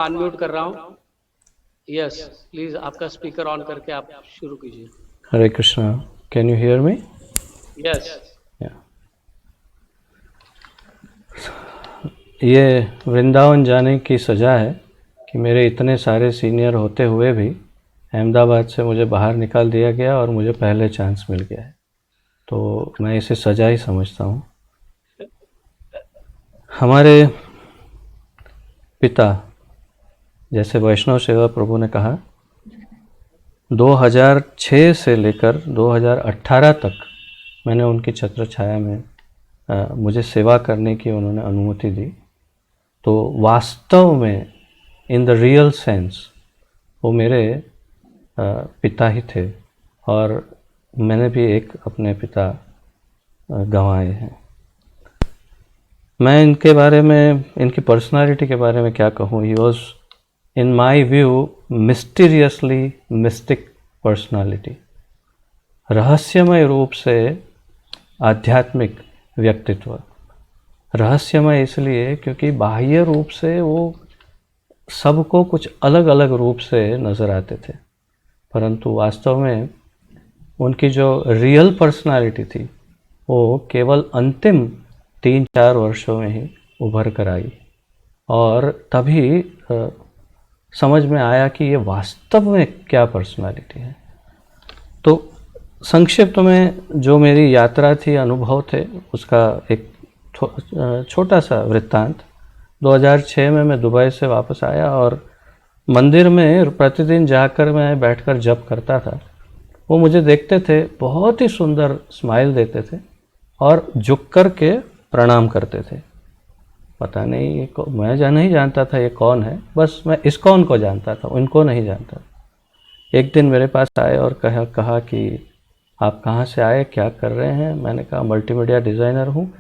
Unmute कर रहा हूँ। यस, प्लीज आपका स्पीकर ऑन करके आप शुरू कीजिए। Hare Krishna, can you hear me? Yes. ये वृंदावन जाने की सज़ा है कि मेरे इतने सारे सीनियर होते हुए भी अहमदाबाद से मुझे बाहर निकाल दिया गया और मुझे पहले चांस मिल गया है, तो मैं इसे सज़ा ही समझता हूँ। हमारे पिता, जैसे वैष्णव सेवा प्रभु ने कहा, 2006 से लेकर 2018 तक मैंने उनकी छत्र छाया में मुझे सेवा करने की उन्होंने अनुमति दी। तो वास्तव में इन द रियल सेंस वो मेरे पिता ही थे, और मैंने भी एक अपने पिता गंवाए हैं। मैं इनके बारे में, इनकी पर्सनालिटी के बारे में क्या कहूँ। He was in my view mysteriously mistake personality, रहस्यमय रूप से आध्यात्मिक व्यक्तित्व। रहस्यमय इसलिए क्योंकि बाह्य रूप से वो सबको कुछ अलग अलग रूप से नज़र आते थे, परंतु वास्तव में उनकी जो रियल पर्सनालिटी थी वो केवल अंतिम 3-4 वर्षों में ही उभर कर आई, और तभी समझ में आया कि ये वास्तव में क्या पर्सनालिटी है। तो संक्षिप्त में जो मेरी यात्रा थी, अनुभव थे, उसका एक छोटा सा वृत्तांत। 2006 में मैं दुबई से वापस आया और मंदिर में प्रतिदिन जाकर मैं बैठकर जप करता था। वो मुझे देखते थे, बहुत ही सुंदर स्माइल देते थे और झुक कर के प्रणाम करते थे। पता नहीं ये मैं नहीं जानता था ये कौन है, बस मैं इस्कॉन को जानता था, उनको नहीं जानता। एक दिन मेरे पास आए और कहा कि आप कहाँ से आए, क्या कर रहे हैं? मैंने कहा मल्टीमीडिया डिज़ाइनर हूँ।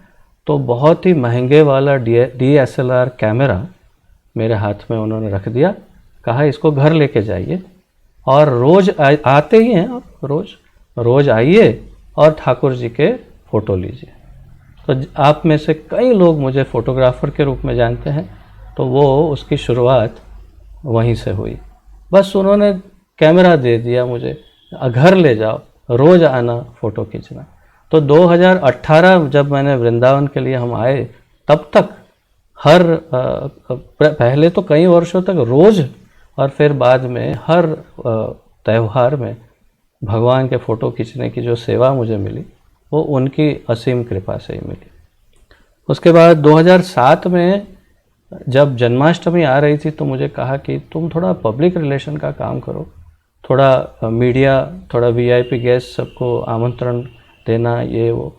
तो बहुत ही महंगे वाला DSLR कैमरा मेरे हाथ में उन्होंने रख दिया, कहा इसको घर लेके जाइए और रोज़ आते ही हैं आप, रोज़ आइए और ठाकुर जी के फ़ोटो लीजिए। तो आप में से कई लोग मुझे फ़ोटोग्राफ़र के रूप में जानते हैं, तो वो उसकी शुरुआत वहीं से हुई। बस उन्होंने कैमरा दे दिया मुझे, घर ले जाओ, रोज़ आना फ़ोटो खींचना। तो 2018 जब मैंने वृंदावन के लिए हम आए, तब तक पहले तो कई वर्षों तक रोज़, और फिर बाद में हर त्यौहार में भगवान के फ़ोटो खींचने की जो सेवा मुझे मिली वो उनकी असीम कृपा से ही मिली। उसके बाद 2007 में जब जन्माष्टमी आ रही थी तो मुझे कहा कि तुम थोड़ा पब्लिक रिलेशन का काम करो, थोड़ा मीडिया, थोड़ा VIP गेस्ट सबको आमंत्रण देना, ये वो।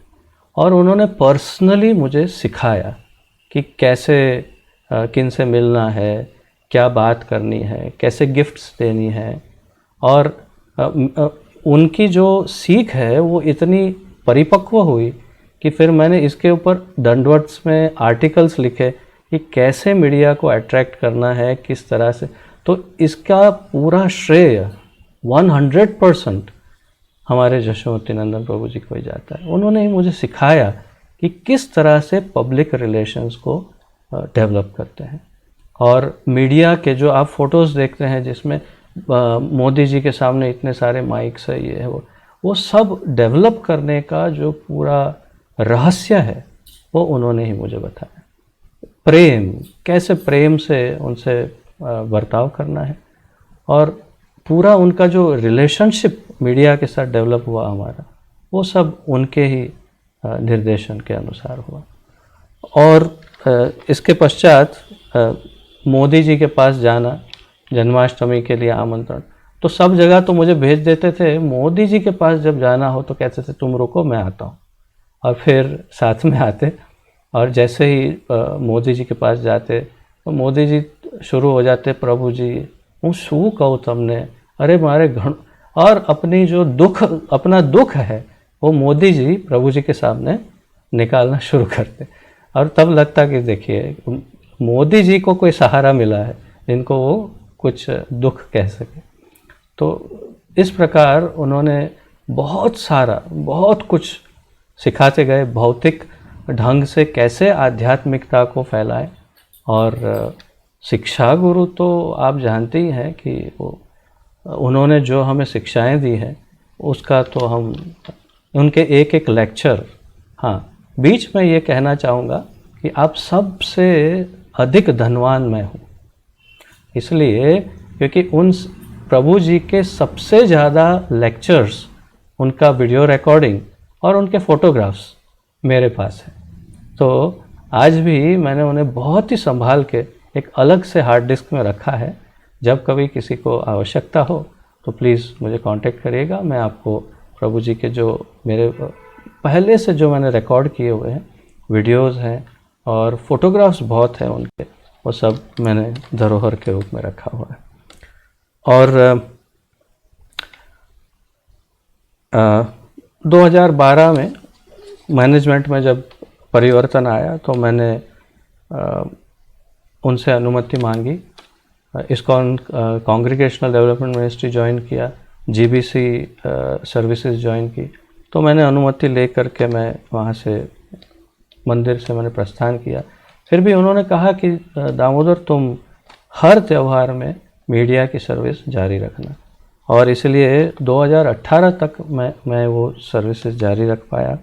और उन्होंने पर्सनली मुझे सिखाया कि कैसे किन से मिलना है, क्या बात करनी है, कैसे गिफ्ट्स देनी है। और उनकी जो सीख है वो इतनी परिपक्व हुई कि फिर मैंने इसके ऊपर दंडवत्स में आर्टिकल्स लिखे कि कैसे मीडिया को अट्रैक्ट करना है, किस तरह से। तो इसका पूरा श्रेय 100% हमारे यशोमती नंदन प्रभु जी को ही जाता है। उन्होंने ही मुझे सिखाया कि किस तरह से पब्लिक रिलेशंस को डेवलप करते हैं। और मीडिया के जो आप फ़ोटोज़ देखते हैं जिसमें मोदी जी के सामने इतने सारे माइक्स है, ये है वो सब डेवलप करने का जो पूरा रहस्य है वो उन्होंने ही मुझे बताया। प्रेम, कैसे प्रेम से उनसे बर्ताव करना है, और पूरा उनका जो रिलेशनशिप मीडिया के साथ डेवलप हुआ हमारा, वो सब उनके ही निर्देशन के अनुसार हुआ। और इसके पश्चात मोदी जी के पास जाना, जन्माष्टमी के लिए आमंत्रण, तो सब जगह तो मुझे भेज देते थे। मोदी जी के पास जब जाना हो तो कहते थे तुम रुको मैं आता हूँ, और फिर साथ में आते। और जैसे ही मोदी जी के पास जाते तो मोदी जी शुरू हो जाते, प्रभु जी हूँ शू कहूँ तमने, अरे मारे घण, और अपनी जो अपना दुख है वो मोदी जी प्रभु जी के सामने निकालना शुरू करते। और तब लगता कि देखिए मोदी जी को कोई सहारा मिला है जिनको वो कुछ दुख कह सके। तो इस प्रकार उन्होंने बहुत कुछ सिखाते गए, भौतिक ढंग से कैसे आध्यात्मिकता को फैलाएं, और शिक्षा गुरु तो आप जानते ही हैं कि वो उन्होंने जो हमें शिक्षाएं दी हैं उसका तो हम उनके एक एक लेक्चर, हाँ बीच में ये कहना चाहूँगा कि आप सबसे अधिक धनवान मैं हूँ, इसलिए क्योंकि उन प्रभु जी के सबसे ज़्यादा लेक्चर्स, उनका वीडियो रिकॉर्डिंग और उनके फ़ोटोग्राफ्स मेरे पास है। तो आज भी मैंने उन्हें बहुत ही संभाल के एक अलग से हार्ड डिस्क में रखा है। जब कभी किसी को आवश्यकता हो तो प्लीज़ मुझे कांटेक्ट करिएगा, मैं आपको प्रभु जी के जो मेरे पहले से जो मैंने रिकॉर्ड किए हुए हैं वीडियोस हैं और फोटोग्राफ्स बहुत हैं उनके, वो सब मैंने धरोहर के रूप में रखा हुआ है। और 2012 में मैनेजमेंट में जब परिवर्तन आया तो मैंने उनसे अनुमति मांगी, इस्कॉन कांग्रीगेशनल डेवलपमेंट मिनिस्ट्री ज्वाइन किया, जीबीसी सर्विसेज ज्वाइन की। तो मैंने अनुमति ले करके मैं वहाँ से मंदिर से मैंने प्रस्थान किया। फिर भी उन्होंने कहा कि दामोदर तुम हर त्यौहार में मीडिया की सर्विस जारी रखना, और इसलिए 2018 तक मैं वो सर्विसेज जारी रख पाया।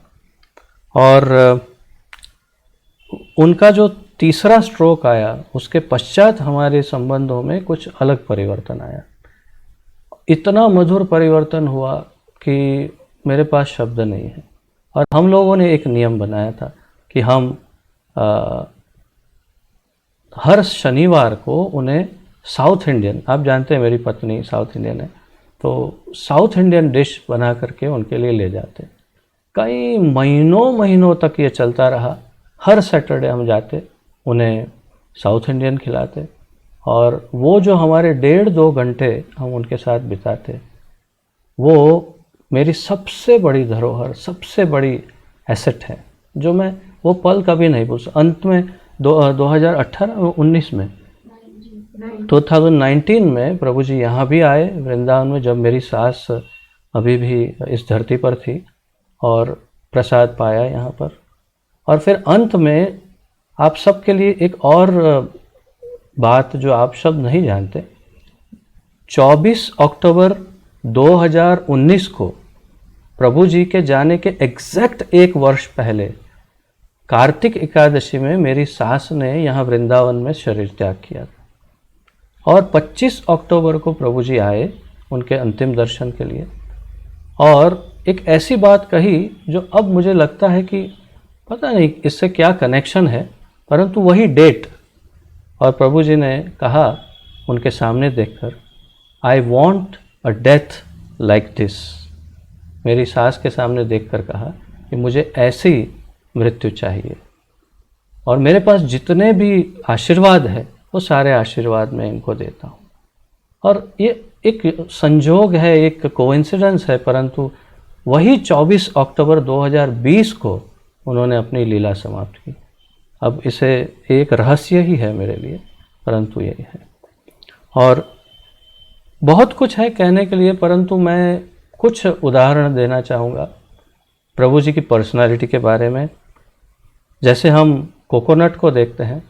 और उनका जो तीसरा स्ट्रोक आया उसके पश्चात हमारे संबंधों में कुछ अलग परिवर्तन आया। इतना मधुर परिवर्तन हुआ कि मेरे पास शब्द नहीं है। और हम लोगों ने एक नियम बनाया था कि हम हर शनिवार को उन्हें साउथ इंडियन, आप जानते हैं मेरी पत्नी साउथ इंडियन है, तो साउथ इंडियन डिश बना करके उनके लिए ले जाते। कई महीनों तक ये चलता रहा। हर सैटरडे हम जाते, उन्हें साउथ इंडियन खिलाते, और वो जो हमारे 1.5-2 घंटे हम उनके साथ बिताते, वो मेरी सबसे बड़ी धरोहर, सबसे बड़ी एसेट है, जो मैं वो पल कभी नहीं भूल सकता। अंत में 2018-19 में 2019 में प्रभु जी यहाँ भी आए वृंदावन में, जब मेरी सास अभी भी इस धरती पर थी, और प्रसाद पाया यहाँ पर। और फिर अंत में आप सबके लिए एक और बात जो आप सब नहीं जानते, 24 अक्टूबर 2019 को प्रभु जी के जाने के एग्जैक्ट 1 वर्ष पहले कार्तिक एकादशी में मेरी सास ने यहाँ वृंदावन में शरीर त्याग किया था। और 25 अक्टूबर को प्रभु जी आए उनके अंतिम दर्शन के लिए, और एक ऐसी बात कही जो अब मुझे लगता है कि पता नहीं इससे क्या कनेक्शन है, परंतु वही डेट, और प्रभु जी ने कहा उनके सामने देखकर, I want a death like this. मेरी सास के सामने देखकर कहा कि मुझे ऐसी मृत्यु चाहिए, और मेरे पास जितने भी आशीर्वाद है वो सारे आशीर्वाद मैं इनको देता हूँ। और ये एक संजोग है, एक कोइंसिडेंस है, परंतु वही 24 अक्टूबर 2020 को उन्होंने अपनी लीला समाप्त की। अब इसे एक रहस्य ही है मेरे लिए, परंतु यही है। और बहुत कुछ है कहने के लिए, परंतु मैं कुछ उदाहरण देना चाहूँगा प्रभु जी की पर्सनालिटी के बारे में। जैसे हम कोकोनट को देखते हैं,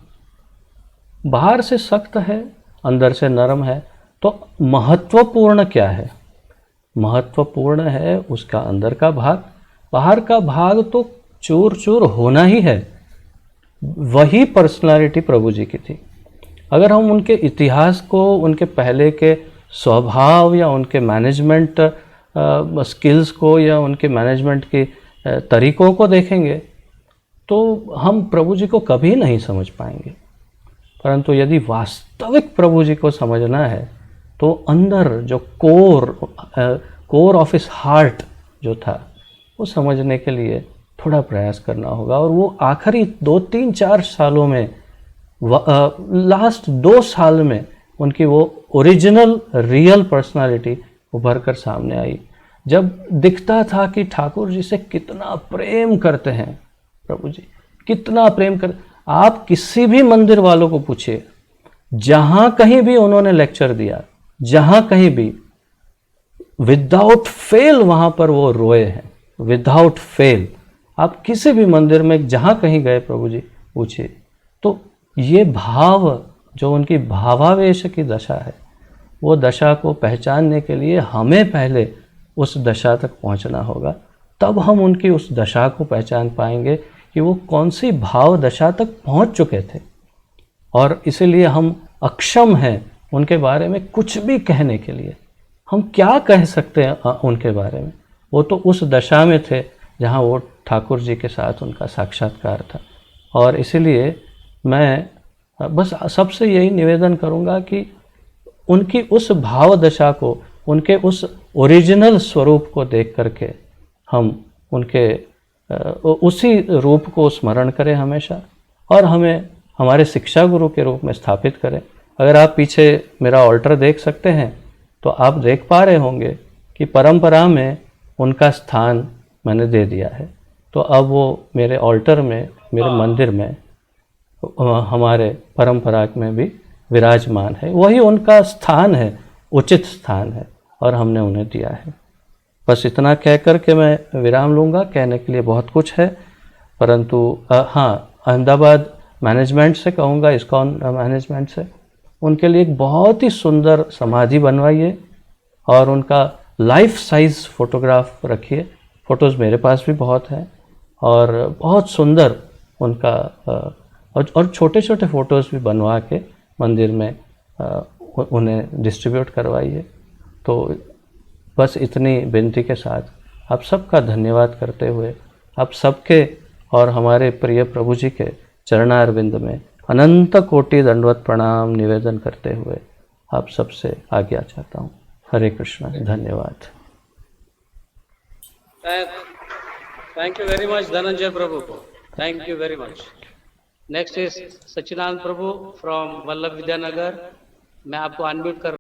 बाहर से सख्त है, अंदर से नरम है, तो महत्वपूर्ण क्या है? महत्वपूर्ण है उसका अंदर का भाग, बाहर का भाग तो चूर चूर होना ही है। वही पर्सनालिटी प्रभु जी की थी। अगर हम उनके इतिहास को, उनके पहले के स्वभाव या उनके मैनेजमेंट स्किल्स को या उनके मैनेजमेंट के तरीक़ों को देखेंगे तो हम प्रभु जी को कभी नहीं समझ पाएंगे। परंतु यदि वास्तविक प्रभु जी को समझना है तो अंदर जो कोर ऑफ हिज हार्ट जो था, वो समझने के लिए थोड़ा प्रयास करना होगा। और वो आखिरी 2-3-4 सालों में, लास्ट 2 साल में उनकी वो ओरिजिनल रियल पर्सनालिटी उभर कर सामने आई, जब दिखता था कि ठाकुर जी से कितना प्रेम करते हैं प्रभु जी, कितना प्रेम कर। आप किसी भी मंदिर वालों को पूछिए, जहाँ कहीं भी उन्होंने लेक्चर दिया, जहाँ कहीं भी विदाउट फेल वहाँ पर वो रोए हैं, विदाउट फेल। आप किसी भी मंदिर में जहाँ कहीं गए प्रभु जी पूछिए, तो ये भाव जो उनकी भावावेश की दशा है, वो दशा को पहचानने के लिए हमें पहले उस दशा तक पहुंचना होगा। तब हम उनकी उस दशा को पहचान पाएंगे कि वो कौन सी भाव दशा तक पहुंच चुके थे, और इसीलिए हम अक्षम हैं उनके बारे में कुछ भी कहने के लिए। हम क्या कह सकते हैं उनके बारे में? वो तो उस दशा में थे जहाँ वो ठाकुर जी के साथ उनका साक्षात्कार था। और इसीलिए मैं बस सबसे यही निवेदन करूँगा कि उनकी उस भाव दशा को, उनके उस ओरिजिनल स्वरूप को देख करके हम उनके उसी रूप को स्मरण करें हमेशा, और हमें हमारे शिक्षा गुरु के रूप में स्थापित करें। अगर आप पीछे मेरा ऑल्टर देख सकते हैं तो आप देख पा रहे होंगे कि परंपरा में उनका स्थान मैंने दे दिया है। तो अब वो मेरे ऑल्टर में, मेरे मंदिर में, हमारे परंपरा में भी विराजमान है। वही उनका स्थान है, उचित स्थान है, और हमने उन्हें दिया है। बस इतना कह कर के मैं विराम लूँगा। कहने के लिए बहुत कुछ है, परंतु हाँ, अहमदाबाद मैनेजमेंट से कहूँगा, इस्कॉन मैनेजमेंट से, उनके लिए एक बहुत ही सुंदर समाधि बनवाइए और उनका लाइफ साइज फ़ोटोग्राफ रखिए। फ़ोटोज़ मेरे पास भी बहुत हैं, और बहुत सुंदर उनका और छोटे छोटे फ़ोटोज़ भी बनवा के मंदिर में उन्हें डिस्ट्रीब्यूट करवाइए। तो बस इतनी विनती के साथ आप सबका धन्यवाद करते हुए, आप सबके और हमारे प्रिय प्रभु जी के चरणारविंद में अनंत कोटि दंडवत प्रणाम निवेदन करते हुए आप सबसे आज्ञा चाहता हूँ। हरे कृष्णा। धन्यवाद। Thank you very much, Dhananjay Prabhu. Thank you very much. Next is Sachinand Prabhu from Vallabh Vidyanagar. मैं आपको अनम्यूट कर